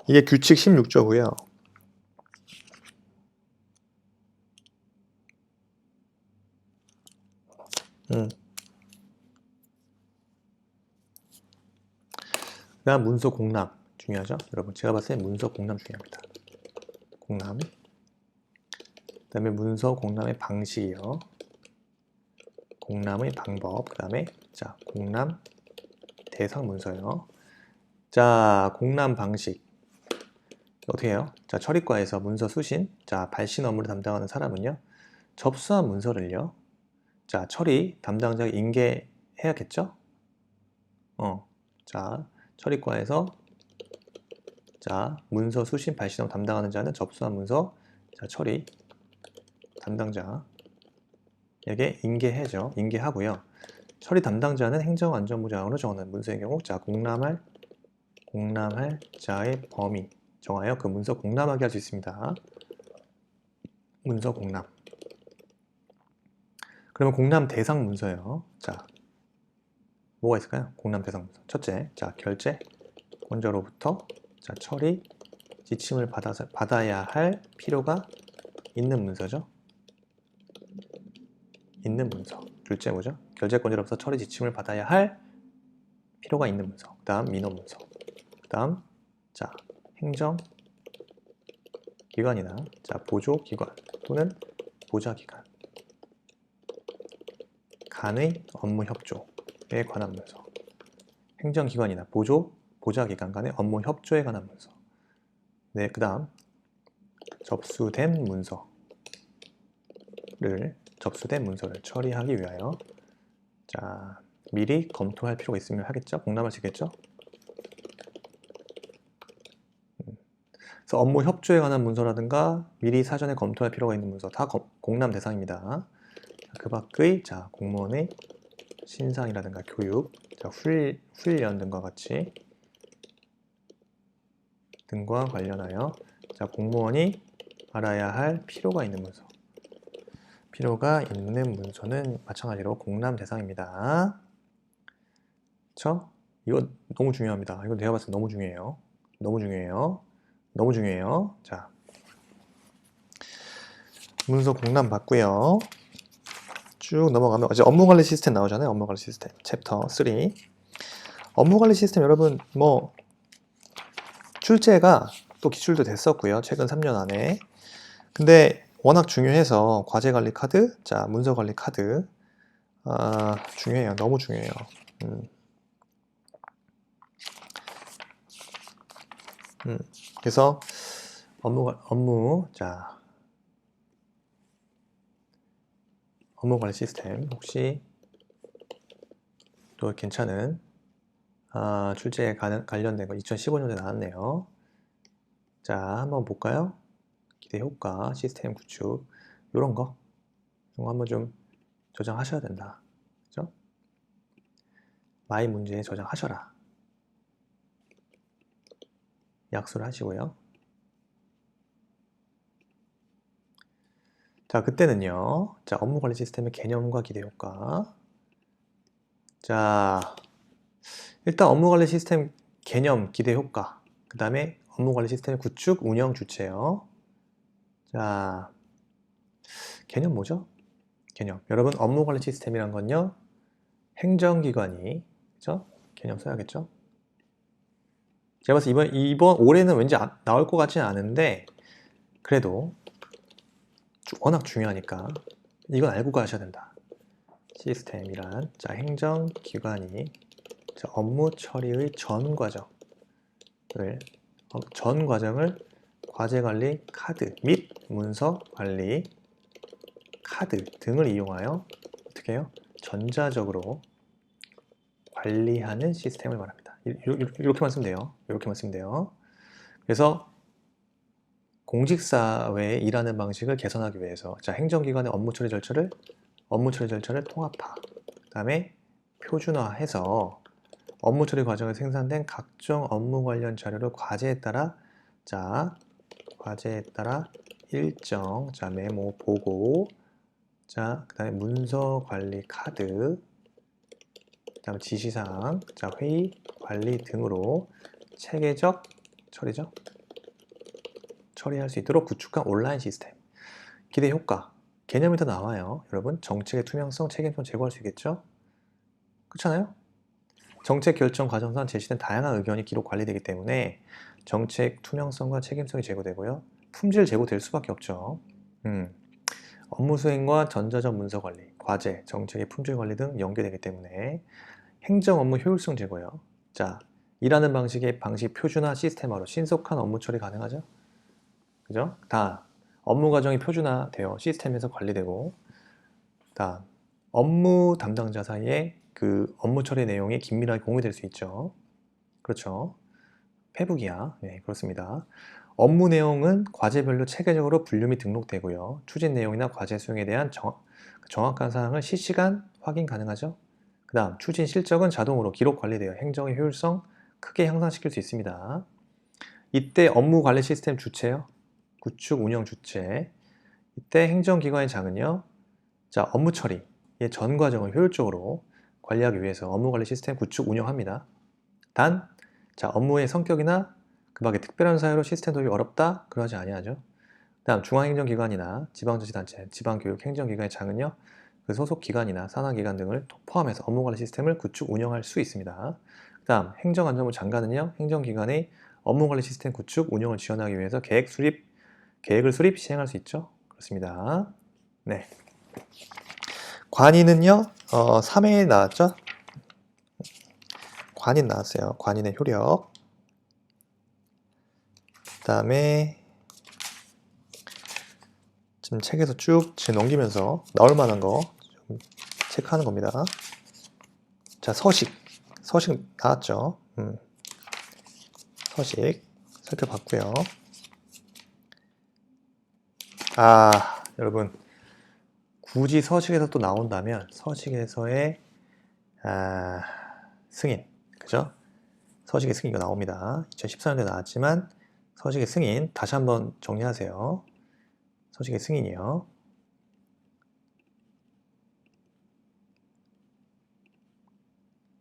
Speaker 1: 이게 규칙 16조고요. 그다음 문서 공람 중요하죠? 여러분 제가 봤을 때 문서 공람 중요합니다. 공람. 그다음에 문서 공람의 방식이요. 공람의 방법. 그다음에 자 공람 대상 문서요. 자 공람 방식 어떻게 해요? 자 처리과에서 문서 수신, 자 발신 업무를 담당하는 사람은요. 접수한 문서를요. 자 처리 담당자가 인계해야겠죠? 자 처리과에서 자 문서 수신 발신 업무 담당하는 자는 접수한 문서 자 처리 담당자에게 인계해죠. 인계하고요. 처리 담당자는 행정안전부장으로 정하는 문서의 경우 자 공람할 자의 범위 정하여 그 문서 공람하게 할 수 있습니다. 문서 공람. 그러면 공람 대상 문서요. 자 뭐가 있을까요? 공람 대상 문서. 첫째, 자 결제 권자로부터 자 처리 지침을 받아야 할 필요가 있는 문서죠. 있는 문서. 둘째 뭐죠? 결제권자로부터 처리 지침을 받아야 할 필요가 있는 문서. 그 다음 민원 문서. 그 다음 자 행정기관이나 자 보조기관 또는 보좌기관 간의 업무 협조에 관한 문서. 행정기관이나 보좌기관 간의 업무 협조에 관한 문서. 네, 그 다음 접수된 문서를 처리하기 위하여 자 미리 검토할 필요가 있으면 하겠죠? 공람할 수 있겠죠? 그래서 업무 협조에 관한 문서라든가 미리 사전에 검토할 필요가 있는 문서 다 공람 대상입니다. 그 밖의 자 공무원의 신상이라든가 교육, 자, 훈련 등과 관련하여 자 공무원이 알아야 할 필요가 있는 문서는 마찬가지로 공람 대상입니다. 그쵸? 이거 너무 중요합니다. 이거 내가 봤을 때 너무 중요해요. 자, 문서 공람 받고요. 쭉 넘어가면 이제 업무관리 시스템 나오잖아요. 업무관리 시스템 챕터 3. 업무관리 시스템 여러분 뭐 출제가 또 기출도 됐었고요. 최근 3년 안에. 근데 워낙 중요해서 과제관리 카드, 자 문서관리 카드 중요해요. 너무 중요해요. 그래서 업무관리 시스템 혹시 또 괜찮은 출제에 관련된 거 2015년에 나왔네요. 자 한번 볼까요? 기대 효과, 시스템 구축 이런 거 한번 좀 저장하셔야 된다. 그죠? 마이 문제에 저장하셔라. 약속을 하시고요. 자 그때는요. 자 업무관리 시스템의 개념과 기대 효과. 자 일단 업무관리 시스템 개념, 기대 효과. 그 다음에 업무관리 시스템 구축, 운영 주체요. 자 개념 뭐죠? 개념. 여러분 업무관리 시스템이란 건요. 행정기관이 그죠? 개념 써야겠죠? 제가 봤을 때 이번 올해는 왠지 나올 것 같지는 않은데 그래도 워낙 중요하니까 이건 알고 가셔야 된다. 시스템이란 자 행정기관이 자, 업무 처리의 전 과정을 과제관리 카드 및 문서관리 카드 등을 이용하여 어떻게 해요? 전자적으로 관리하는 시스템을 말합니다. 이렇게만 쓰면 돼요. 이렇게만 쓰면 돼요. 그래서 공직사회에 일하는 방식을 개선하기 위해서 자, 행정기관의 업무 처리 절차를 통합화, 그 다음에 표준화해서 업무 처리 과정에 생산된 각종 업무 관련 자료를 과제에 따라 일정, 자, 메모, 보고, 자, 그 다음에 문서 관리 카드, 그 다음에 지시사항, 자, 회의 관리 등으로 체계적 처리할 수 있도록 구축한 온라인 시스템. 기대 효과. 개념이 더 나와요. 여러분, 정책의 투명성, 책임성 제고할 수 있겠죠? 그렇잖아요? 정책 결정 과정상 제시된 다양한 의견이 기록 관리되기 때문에 정책 투명성과 책임성이 제고되고요. 품질 제고될 수밖에 없죠. 업무 수행과 전자적 문서 관리, 과제, 정책의 품질 관리 등 연계되기 때문에 행정 업무 효율성 제고요. 자, 일하는 방식 표준화 시스템화로 신속한 업무 처리 가능하죠? 그죠? 다음, 업무 과정이 표준화되어 시스템에서 관리되고, 다음, 업무 담당자 사이에 그 업무 처리 내용이 긴밀하게 공유될 수 있죠. 그렇죠. 페북이야. 네, 그렇습니다. 업무 내용은 과제별로 체계적으로 분류 및 등록되고요. 추진 내용이나 과제 수행에 대한 정확한 사항을 실시간 확인 가능하죠. 그 다음, 추진 실적은 자동으로 기록 관리되어 행정의 효율성 크게 향상시킬 수 있습니다. 이때 업무 관리 시스템 주체요. 구축 운영 주체. 이때 행정기관의 장은요. 자, 업무 처리의 전 과정을 효율적으로 관리하기 위해서 업무 관리 시스템 구축 운영합니다. 단, 자, 업무의 성격이나 그 밖에 특별한 사유로 시스템 도입이 어렵다? 그러지 아니하죠. 다음, 중앙행정기관이나 지방자치단체, 지방교육행정기관의 장은요. 그 소속 기관이나 산하기관 등을 포함해서 업무 관리 시스템을 구축 운영할 수 있습니다. 다음, 행정안전부 장관은요. 행정기관의 업무 관리 시스템 구축 운영을 지원하기 위해서 계획을 수립, 시행할 수 있죠. 그렇습니다. 네. 관인은요, 3회에 나왔죠? 관인 나왔어요. 관인의 효력. 그 다음에, 지금 책에서 쭉 넘기면서 나올 만한 거 좀 체크하는 겁니다. 자, 서식 나왔죠? 서식 살펴봤고요. 여러분, 굳이 서식에서 또 나온다면 서식에서의 승인, 그죠? 서식의 승인이 나옵니다. 2014년도에 나왔지만 서식의 승인 다시 한번 정리하세요. 서식의 승인이요.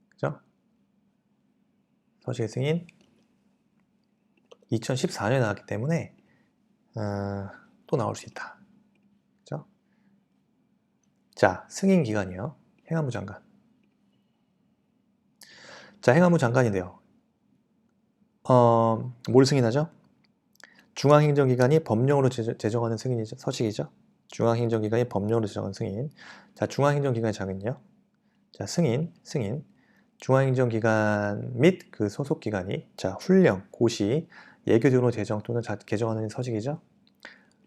Speaker 1: 그죠? 서식의 승인 2014년에 나왔기 때문에 또 나올 수 있다. 그죠? 자, 승인 기관이요. 행안부 장관. 자, 행안부 장관인데요. 뭘 승인하죠? 중앙행정기관이 법령으로 제정하는 승인이죠. 서식이죠. 중앙행정기관이 법령으로 제정하는 승인. 자, 중앙행정기관의 장은요. 자, 승인. 중앙행정기관 및 그 소속기관이 자, 훈령, 고시, 예교 등으로 제정 또는 개정하는 서식이죠.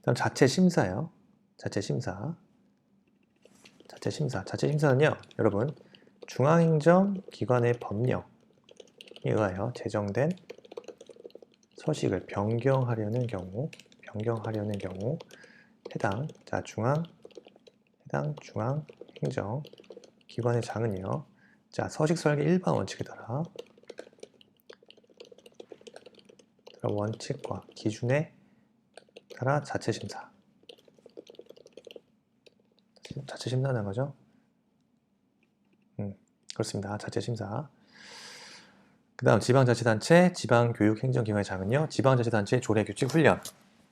Speaker 1: 다음 자체심사요. 자체심사는요, 여러분, 중앙행정기관의 법령에 의하여 제정된 서식을 변경하려는 경우 해당 중앙행정기관의 장은요. 자, 서식 설계 일반 원칙에 따라 원칙과 기준에 따라 자체심사하는 거죠. 그렇습니다. 자체심사. 그 다음 지방자치단체, 지방교육행정기관의 장은요. 지방자치단체의 조례규칙 훈련,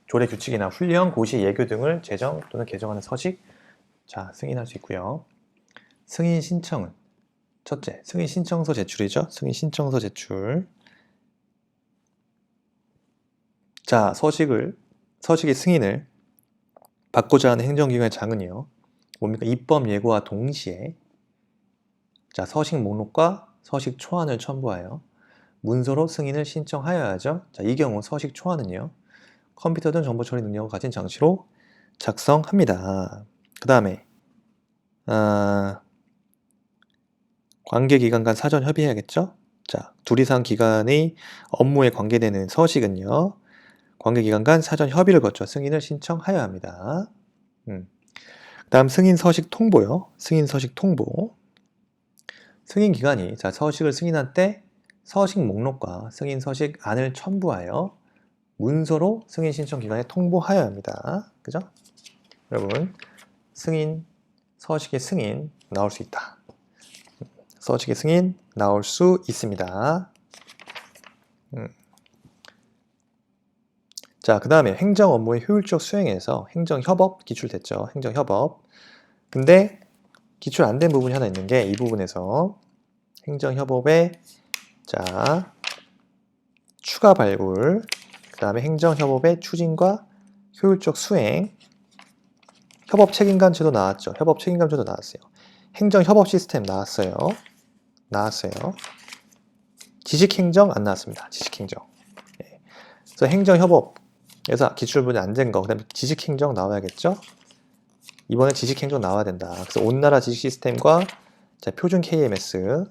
Speaker 1: 조례규칙이나 훈련, 고시, 예교 등을 제정 또는 개정하는 서식, 자, 승인할 수 있고요. 승인 신청은 첫째, 승인 신청서 제출이죠. 승인 신청서 제출. 자, 서식의 승인을 받고자 하는 행정기관의 장은요. 뭡니까? 입법 예고와 동시에 자, 서식 목록과 서식 초안을 첨부하여 문서로 승인을 신청하여야죠. 자, 이 경우 서식 초안은요. 컴퓨터 등 정보 처리 능력을 가진 장치로 작성합니다. 그 다음에 관계기관 간 사전 협의해야겠죠? 자, 둘 이상 기관의 업무에 관계되는 서식은요. 관계기관 간 사전 협의를 거쳐 승인을 신청하여야 합니다. 다음 승인 서식 통보요. 승인 서식 통보. 승인 기관이 서식을 승인한 때 서식 목록과 승인 서식 안을 첨부하여 문서로 승인 신청 기관에 통보하여야 합니다. 그죠? 여러분, 승인, 서식의 승인 나올 수 있다. 서식의 승인 나올 수 있습니다. 자, 그 다음에 행정 업무의 효율적 수행에서 행정협업 기출됐죠. 행정협업. 근데 기출 안 된 부분이 하나 있는 게 이 부분에서 행정협업의 추가 발굴, 그 다음에 행정협업의 추진과 효율적 수행, 협업 책임감 제도 나왔죠. 협업 책임감 제도 나왔어요. 행정협업 시스템 나왔어요. 지식행정 안 나왔습니다. 지식행정. 그래서 행정협업에서 기출분이 안 된 거, 그 다음에 지식행정 나와야겠죠. 이번에 지식행정 나와야 된다. 그래서 온나라 지식 시스템과 표준 KMS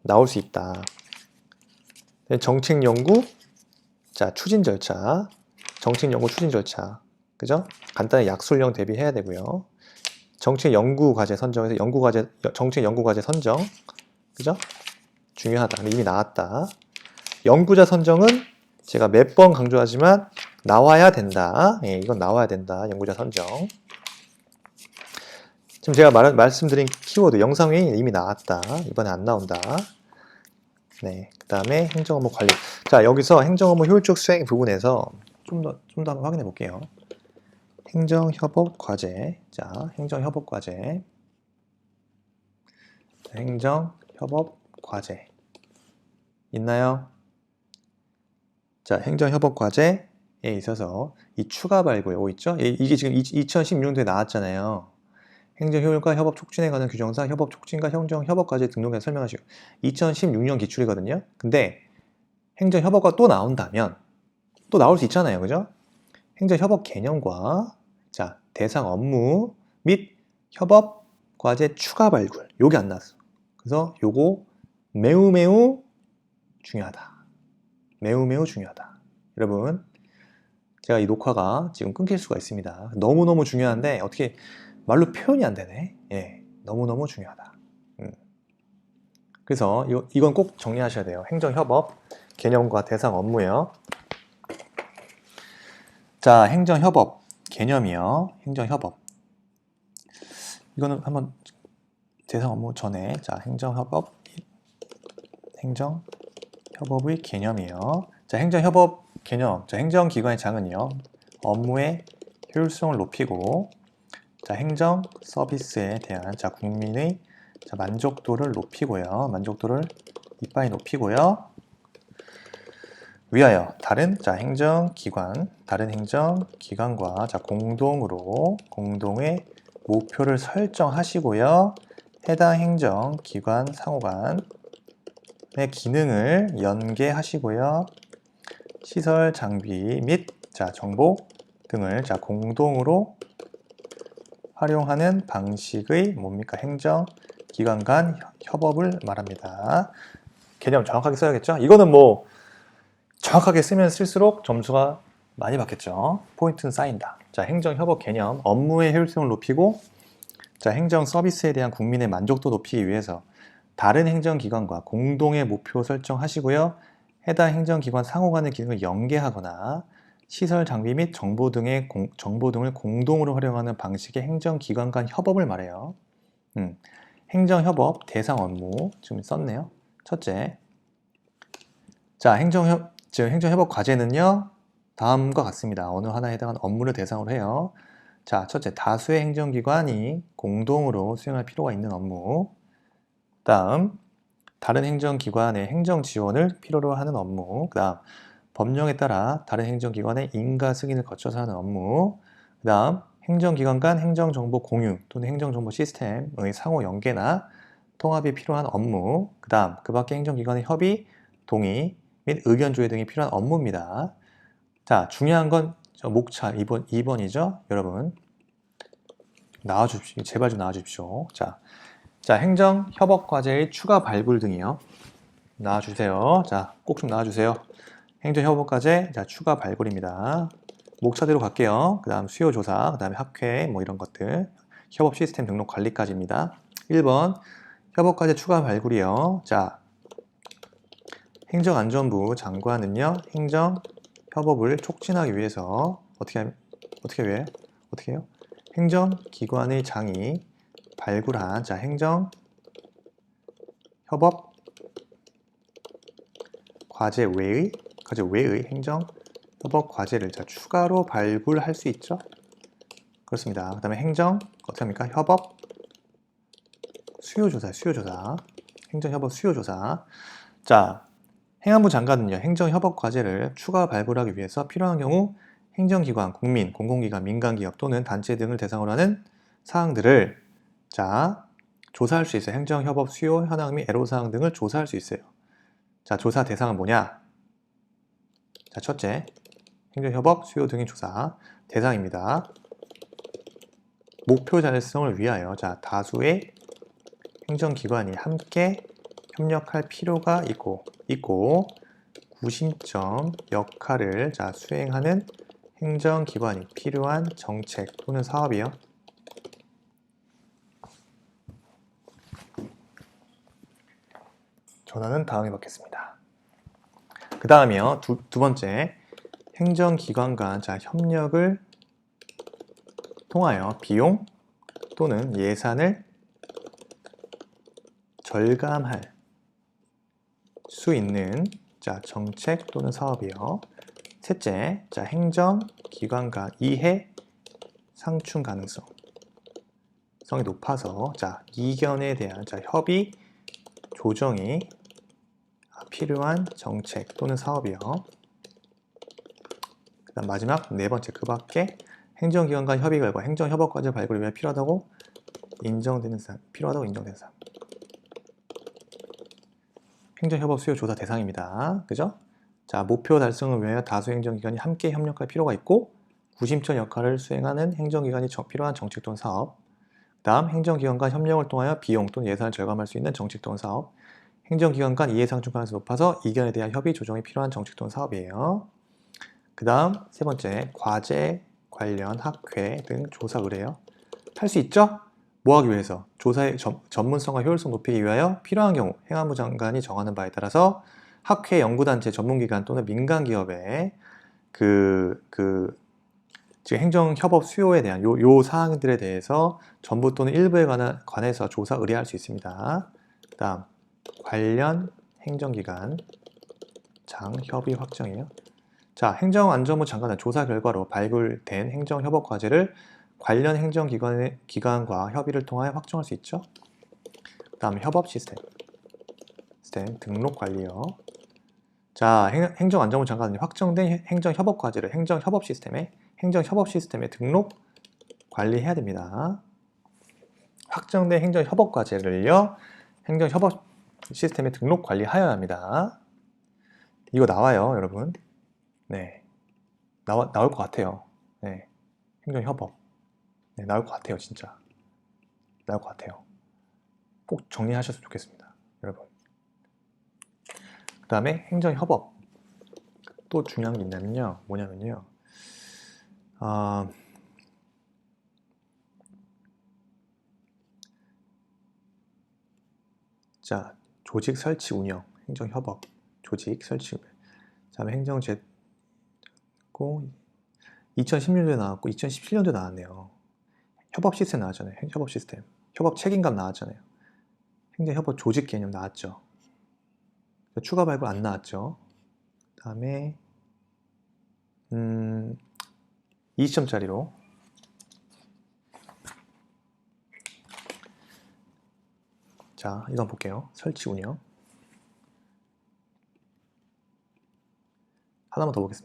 Speaker 1: 나올 수 있다. 정책연구, 추진 절차, 정책연구 추진 절차, 그죠? 간단히 약술형 대비해야 되고요. 정책연구 과제 선정에서 정책연구 과제 선정, 그죠? 중요하다. 근데 이미 나왔다. 연구자 선정은 제가 몇 번 강조하지만 나와야 된다. 예, 이건 나와야 된다. 연구자 선정. 지금 제가 말씀드린 키워드 영상회의 이미 나왔다. 이번에 안 나온다. 네, 그 다음에 행정업무 관리. 자, 여기서 행정업무 효율적 수행 부분에서 좀 더 한번 확인해 볼게요. 행정협업 과제. 자, 행정협업 과제. 행정협업 과제. 있나요? 자, 행정협업 과제에 있어서 이 추가 발굴, 있죠? 이게 지금 2016년도에 나왔잖아요. 행정효율과 협업 촉진에 관한 규정상 협업 촉진과 행정협업 과제 등록에 설명하시고 2016년 기출이거든요. 근데 행정협업과 또 나온다면 또 나올 수 있잖아요. 그죠? 행정협업 개념과 대상 업무 및 협업 과제 추가 발굴 요게 안 나왔어. 그래서 요거 매우 중요하다. 매우 중요하다. 여러분, 제가 이 녹화가 지금 끊길 수가 있습니다. 너무너무 중요한데 어떻게 말로 표현이 안 되네. 예, 너무너무 중요하다. 그래서 이건 꼭 정리하셔야 돼요. 행정협업 개념과 대상 업무요. 자, 행정협업 개념이요. 행정협업. 이거는 한번 대상 업무 전에 행정협업의 개념이요. 자, 행정협업 개념. 행정기관의 장은요. 업무의 효율성을 높이고 행정 서비스에 대한 국민의 만족도를 높이고요. 만족도를 이빠이 높이고요. 위하여 다른 행정기관과 공동의 목표를 설정하시고요. 해당 행정기관 상호간의 기능을 연계하시고요. 시설 장비 및 정보 등을 공동으로 활용하는 방식의 행정기관 간 협업을 말합니다. 개념 정확하게 써야겠죠? 이거는 뭐 정확하게 쓰면 쓸수록 점수가 많이 받겠죠. 포인트는 쌓인다. 행정협업 개념, 업무의 효율성을 높이고 행정 서비스에 대한 국민의 만족도 높이기 위해서 다른 행정기관과 공동의 목표 설정하시고요. 해당 행정기관 상호 간의 기능을 연계하거나 시설 장비 및 정보 등을 공동으로 활용하는 방식의 행정기관 간 협업을 말해요. 행정협업 대상 업무 지금 썼네요. 첫째, 행정협업 과제는요. 다음과 같습니다. 어느 하나에 해당하는 업무를 대상으로 해요. 첫째, 다수의 행정기관이 공동으로 수행할 필요가 있는 업무. 다음, 다른 행정기관의 행정지원을 필요로 하는 업무. 그 다음, 법령에 따라 다른 행정기관의 인가 승인을 거쳐서 하는 업무. 그 다음, 행정기관 간 행정정보 공유 또는 행정정보 시스템의 상호 연계나 통합이 필요한 업무. 그 다음, 그 밖의 행정기관의 협의, 동의 및 의견 조회 등이 필요한 업무입니다. 자, 중요한 건 목차 2번이죠, 여러분. 나와주십시오. 제발 좀 나와주십시오. 자, 행정협업과제의 추가 발굴 등이요. 나와주세요. 자, 꼭 좀 나와주세요. 행정협업과제, 자, 추가 발굴입니다. 목차대로 갈게요. 그 다음 수요조사, 그 다음에 학회, 뭐 이런 것들. 협업 시스템 등록 관리까지입니다. 1번, 협업과제 추가 발굴이요. 자, 행정안전부 장관은요, 행정협업을 촉진하기 위해서 어떻게 해요? 행정기관의 장이 발굴한, 자, 행정협업 과제 외의 행정협업 과제를 자, 추가로 발굴할 수 있죠? 그렇습니다. 그 다음에 어떻게 합니까? 협업 수요조사. 행정협업 수요조사. 자, 행안부 장관은요, 행정협업 과제를 추가 발굴하기 위해서 필요한 경우 행정기관, 국민, 공공기관, 민간기업 또는 단체 등을 대상으로 하는 사항들을 자, 조사할 수 있어요. 행정협업 수요 현황 및 애로사항 등을 조사할 수 있어요. 자, 조사 대상은 뭐냐? 자, 첫째, 행정협업 수요 등의 조사 대상입니다. 목표 달성을 위하여 자, 다수의 행정기관이 함께 협력할 필요가 있고 구심점 역할을 자, 수행하는 행정기관이 필요한 정책 또는 사업이요. 전화는 다음에 받겠습니다. 그 다음이요. 두 번째, 행정기관 간 자, 협력을 통하여 비용 또는 예산을 절감할 수 있는 자, 정책 또는 사업이요. 셋째, 자, 행정기관 간 이해 상충 가능성이 높아서 자, 이견에 대한 자, 협의 조정이 필요한 정책 또는 사업이요. 그 다음 마지막 네 번째, 그 밖에 행정기관 간 협의 결과 행정협업과제 발굴을 위해 필요하다고 인정되는 사항. 행정협업 수요 조사 대상입니다. 그죠? 자, 목표 달성을 위하여 다수 행정기관이 함께 협력할 필요가 있고 구심점 역할을 수행하는 행정기관이 필요한 정책 또는 사업. 다음, 행정기관 간 협력을 통하여 비용 또는 예산을 절감할 수 있는 정책 또는 사업. 행정기관 간 이해상충 가능성이 높아서 이견에 대한 협의 조정이 필요한 정책 또는 사업이에요. 그 다음 세 번째, 과제 관련 학회 등 조사 의뢰요. 할 수 있죠? 뭐 하기 위해서? 조사의 전문성과 효율성 높이기 위하여 필요한 경우 행안부 장관이 정하는 바에 따라서 학회, 연구단체, 전문기관 또는 민간기업의 지금 행정협업 수요에 대한 요 사항들에 대해서 전부 또는 일부에 관해서 조사 의뢰할 수 있습니다. 그 다음 관련 행정기관 장 협의 확정이에요. 자, 행정안전부 장관은 조사 결과로 발굴된 행정협업 과제를 관련 행정기관과 협의를 통하여 확정할 수 있죠. 그 다음 협업 시스템 등록 관리요. 자, 행정안전부 장관은 확정된 행정협업 과제를 행정협업 시스템에 등록 관리해야 됩니다. 확정된 행정협업 과제를요, 행정협업 시스템에 등록 관리하여야 합니다. 이거 나와요, 여러분. 네, 나올 것 같아요. 네, 행정협업. 네, 나올 것 같아요, 진짜. 나올 것 같아요. 꼭 정리하셨으면 좋겠습니다, 여러분. 그 다음에 행정협업. 또 중요한 게 뭐냐면요. 자, 조직 설치 운영, 행정협업, 조직 설치 운영. 그 다음에 행정제고 2016년도에 나왔고 2017년도에 나왔네요. 협업 시스템 나왔잖아요. 협업 시스템. 협업 책임감 나왔잖아요. 행정협업 조직 개념 나왔죠. 추가 발굴 안 나왔죠. 그 다음에 20점짜리로 자, 이건 볼게요. 설치 운영. 하나만 더 보겠습니다.